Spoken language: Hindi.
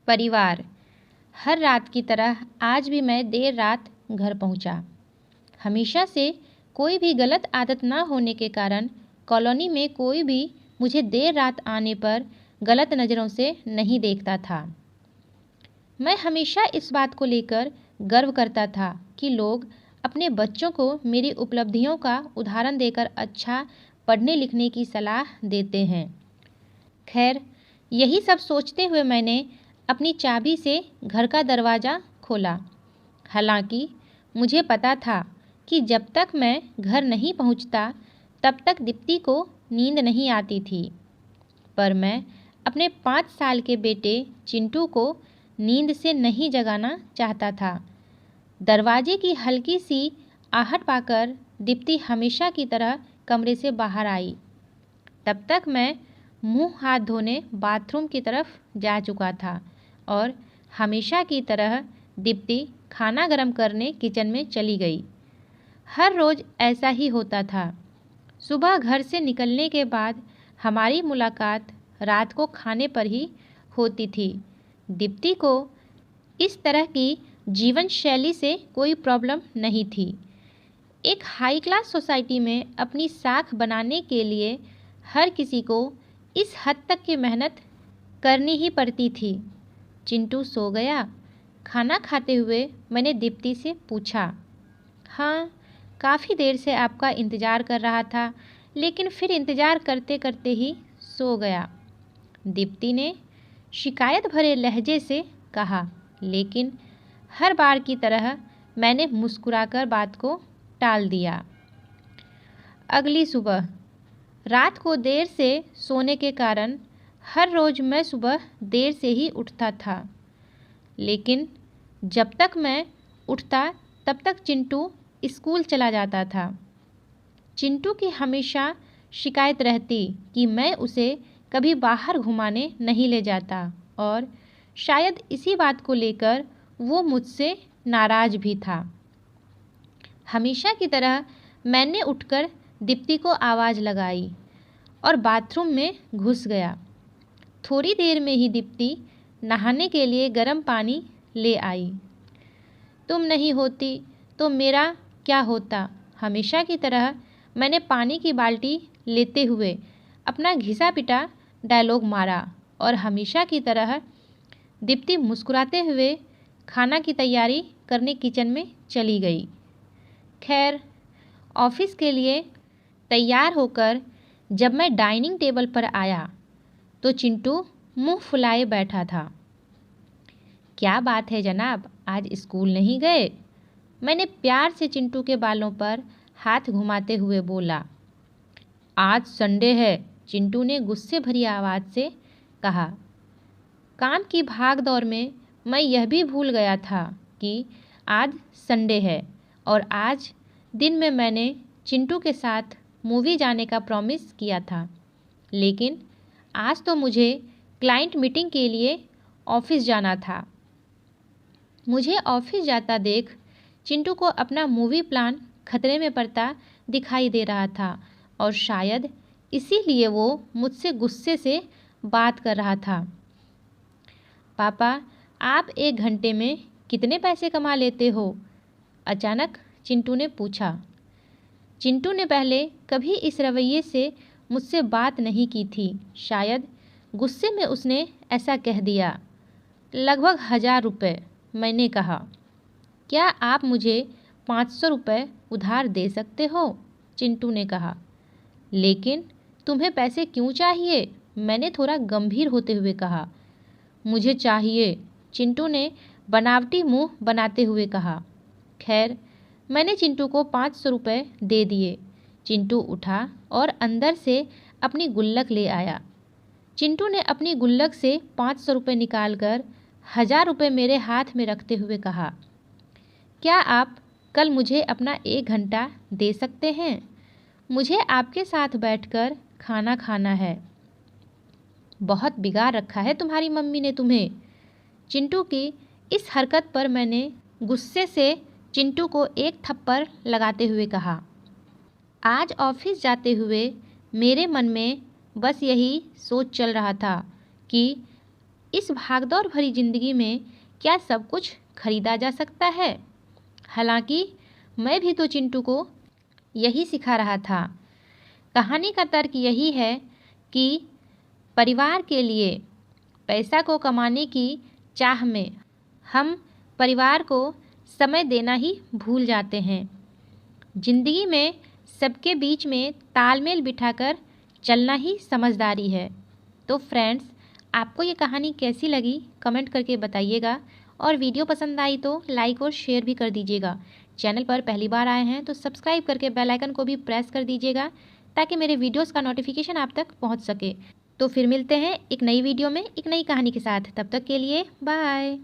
परिवार। हर रात की तरह आज भी मैं देर रात घर पहुंचा। हमेशा से कोई भी गलत आदत ना होने के कारण कॉलोनी में कोई भी मुझे देर रात आने पर गलत नज़रों से नहीं देखता था। मैं हमेशा इस बात को लेकर गर्व करता था कि लोग अपने बच्चों को मेरी उपलब्धियों का उदाहरण देकर अच्छा पढ़ने लिखने की सलाह देते हैं। खैर, यही सब सोचते हुए मैंने अपनी चाबी से घर का दरवाज़ा खोला। हालांकि मुझे पता था कि जब तक मैं घर नहीं पहुंचता तब तक दीप्ति को नींद नहीं आती थी। पर मैं अपने 5 साल के बेटे चिंटू को नींद से नहीं जगाना चाहता था। दरवाजे की हल्की सी आहट पाकर दीप्ति हमेशा की तरह कमरे से बाहर आई। तब तक मैं मुंह हाथ धोने बाथरूम की तरफ जा चुका था और हमेशा की तरह दीप्ति खाना गर्म करने किचन में चली गई। हर रोज़ ऐसा ही होता था। सुबह घर से निकलने के बाद हमारी मुलाकात रात को खाने पर ही होती थी। दीप्ति को इस तरह की जीवन शैली से कोई प्रॉब्लम नहीं थी। एक हाई क्लास सोसाइटी में अपनी साख बनाने के लिए हर किसी को इस हद तक की मेहनत करनी ही पड़ती थी। चिंटू सो गया? खाना खाते हुए मैंने दीप्ति से पूछा। हाँ, काफ़ी देर से आपका इंतज़ार कर रहा था, लेकिन फिर इंतज़ार करते करते ही सो गया, दीप्ति ने शिकायत भरे लहजे से कहा। लेकिन हर बार की तरह मैंने मुस्कुराकर बात को टाल दिया। अगली सुबह रात को देर से सोने के कारण हर रोज़ मैं सुबह देर से ही उठता था। लेकिन जब तक मैं उठता तब तक चिंटू स्कूल चला जाता था। चिंटू की हमेशा शिकायत रहती कि मैं उसे कभी बाहर घुमाने नहीं ले जाता और शायद इसी बात को लेकर वो मुझसे नाराज़ भी था। हमेशा की तरह मैंने उठकर दीप्ति को आवाज़ लगाई और बाथरूम में घुस गया। थोड़ी देर में ही दीप्ति नहाने के लिए गर्म पानी ले आई। तुम नहीं होती तो मेरा क्या होता? हमेशा की तरह मैंने पानी की बाल्टी लेते हुए अपना घिसा पिटा डायलॉग मारा और हमेशा की तरह दीप्ति मुस्कुराते हुए खाना की तैयारी करने किचन में चली गई। खैर, ऑफिस के लिए तैयार होकर जब मैं डाइनिंग टेबल पर आया तो चिंटू मुंह फुलाए बैठा था। क्या बात है जनाब, आज स्कूल नहीं गए? मैंने प्यार से चिंटू के बालों पर हाथ घुमाते हुए बोला। आज संडे है, चिंटू ने गुस्से भरी आवाज़ से कहा। काम की भाग दौड़ में मैं यह भी भूल गया था कि आज संडे है और आज दिन में मैंने चिंटू के साथ मूवी जाने का प्रॉमिस किया था। लेकिन आज तो मुझे क्लाइंट मीटिंग के लिए ऑफिस जाना था। मुझे ऑफिस जाता देख चिंटू को अपना मूवी प्लान खतरे में पड़ता दिखाई दे रहा था और शायद इसीलिए वो मुझसे गुस्से से बात कर रहा था। पापा, आप 1 घंटे में कितने पैसे कमा लेते हो? अचानक चिंटू ने पूछा। चिंटू ने पहले कभी इस रवैये से मुझसे बात नहीं की थी। शायद गुस्से में उसने ऐसा कह दिया। लगभग 1000 रुपये, मैंने कहा। क्या आप मुझे 500 रुपये उधार दे सकते हो? चिंटू ने कहा। लेकिन तुम्हें पैसे क्यों चाहिए? मैंने थोड़ा गंभीर होते हुए कहा। मुझे चाहिए, चिंटू ने बनावटी मुंह बनाते हुए कहा। खैर, मैंने चिंटू को 500 रुपये दे दिए। चिंटू उठा और अंदर से अपनी गुल्लक ले आया। चिंटू ने अपनी गुल्लक से 500 रुपये निकालकर 1000 रुपये मेरे हाथ में रखते हुए कहा। क्या आप कल मुझे अपना 1 घंटा दे सकते हैं? मुझे आपके साथ बैठकर खाना खाना है। बहुत बिगाड़ रखा है तुम्हारी मम्मी ने तुम्हें। चिंटू की इस हरकत पर मैंने गुस्से से चिंटू को एक थप्पड़ लगाते हुए कहा। आज ऑफिस जाते हुए मेरे मन में बस यही सोच चल रहा था कि इस भागदौड़ भरी ज़िंदगी में क्या सब कुछ खरीदा जा सकता है? हालांकि मैं भी तो चिंटू को यही सिखा रहा था। कहानी का तर्क यही है कि परिवार के लिए पैसा को कमाने की चाह में हम परिवार को समय देना ही भूल जाते हैं। जिंदगी में सबके बीच में तालमेल बिठाकर चलना ही समझदारी है। तो फ्रेंड्स, आपको ये कहानी कैसी लगी कमेंट करके बताइएगा, और वीडियो पसंद आई तो लाइक और शेयर भी कर दीजिएगा। चैनल पर पहली बार आए हैं तो सब्सक्राइब करके बेल आइकन को भी प्रेस कर दीजिएगा, ताकि मेरे वीडियोस का नोटिफिकेशन आप तक पहुंच सके। तो फिर मिलते हैं एक नई वीडियो में एक नई कहानी के साथ। तब तक के लिए बाय।